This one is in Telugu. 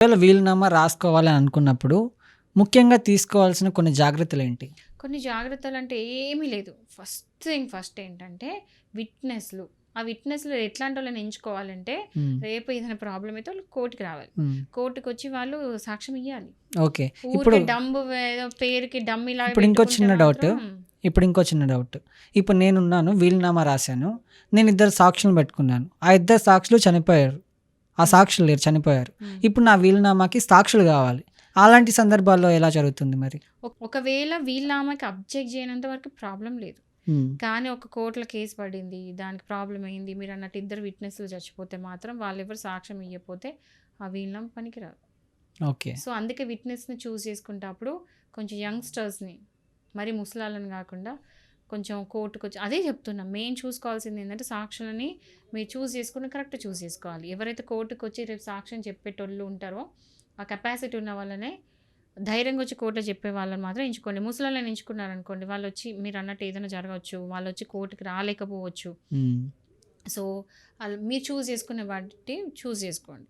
ఒకవేళ వీలునామా రాసుకోవాలని అనుకున్నప్పుడు ముఖ్యంగా తీసుకోవాల్సిన కొన్ని జాగ్రత్తలేంటి? కొన్ని జాగ్రత్తలంటే ఏమీ లేదు. ఫస్ట్ ఏంటంటే విట్‌నెస్‌లు. ఆ విట్‌నెస్‌లు ఎట్లాంటోళ్ళని ఎంచుకోవాలంటే, హ్మ్. రేపు ఏదైనా ప్రాబ్లమ్ అయితే వాళ్ళు కోర్ట్‌కి రావాలి. హ్మ్. కోర్ట్‌కొచ్చి వాళ్ళు సాక్ష్యం ఇయ్యాలి. ఓకే. ఇప్పుడు ఊరికే డంబు ఏదో పేరుకి డమ్మీలాగా ఇప్పుడు ఇంకో పెట్టుకుంటే చిన్న డౌట్. మాత్రం ఇప్పుడు ఇంకో చిన్న డౌట్. ఇప్పుడు నేనున్నాను, వీలునామా రాశాను. నేను ఇద్దరు సాక్షులను పెట్టుకున్నాను. ఆ ఇద్దరు సాక్షులు చనిపోయారు. ఆ హ్మ్. సాక్షులు లేరు, చనిపోయారు. హ్మ్. ఇప్పుడు నా వీలునామాకి సాక్షులు గావాలి. అలాంటి సందర్భాల్లో ఎలా జరుగుతుంది మరి? ఒకవేళ వీళ్ళామెకి అబ్జెక్ట్ చేయనంత వరకు ప్రాబ్లమ్ లేదు. హ్మ్. కానీ ఒక కోర్ట్‌లో కేస్ పడింది. దానికి ప్రాబ్లమ్ అయింది. మీరన్నట్టు ఇద్దరు విట్‌నెస్‌లు చచ్చిపోతే మాత్రం వాళ్ళెవరు సాక్ష్యం ఇయ్యకపోతే ఆ వీలునామా పనికిరాదు. ఓకే. సో, అందుకే విట్‌నెస్‌ని చూజ్ చేసుకుంటప్పుడు కొంచెం యంగ్‌స్టర్స్‌ని మరి ముసలాళ్ళని గాకుండా కొంచెం కోర్ట్‌కొచ్చి అదే చెప్తున్నా. మెయిన్ చూసుకోవాల్సిందేంటంటే సాక్షులని మీరు చూజ్ చేసుకొని కరెక్ట్ చూజ్ చేసుకోవాలి. ఎవరైతే కోర్ట్‌కొచ్చి రేపు సాక్ష్యం చెప్పేటోళ్ళు ఉంటారో, ఆ కెపాసిటీ ఉన్న వాళ్ళనే ధైర్యంగా వచ్చి కోర్ట్‌లో చెప్పే వాళ్ళని మాత్రం ఎంచుకోండి. ముసలోళ్ళని ఎంచుకున్నారనుకోండి, వాళ్ళొచ్చి మీరన్నట్టు ఏదైనా జరగవచ్చు. వాళ్ళొచ్చి కోర్ట్‌కి రాలేకపోవచ్చు. హ్మ్. సో, మీరు చూజ్ చేసుకునే బట్టి చూజ్ చేసుకోండి.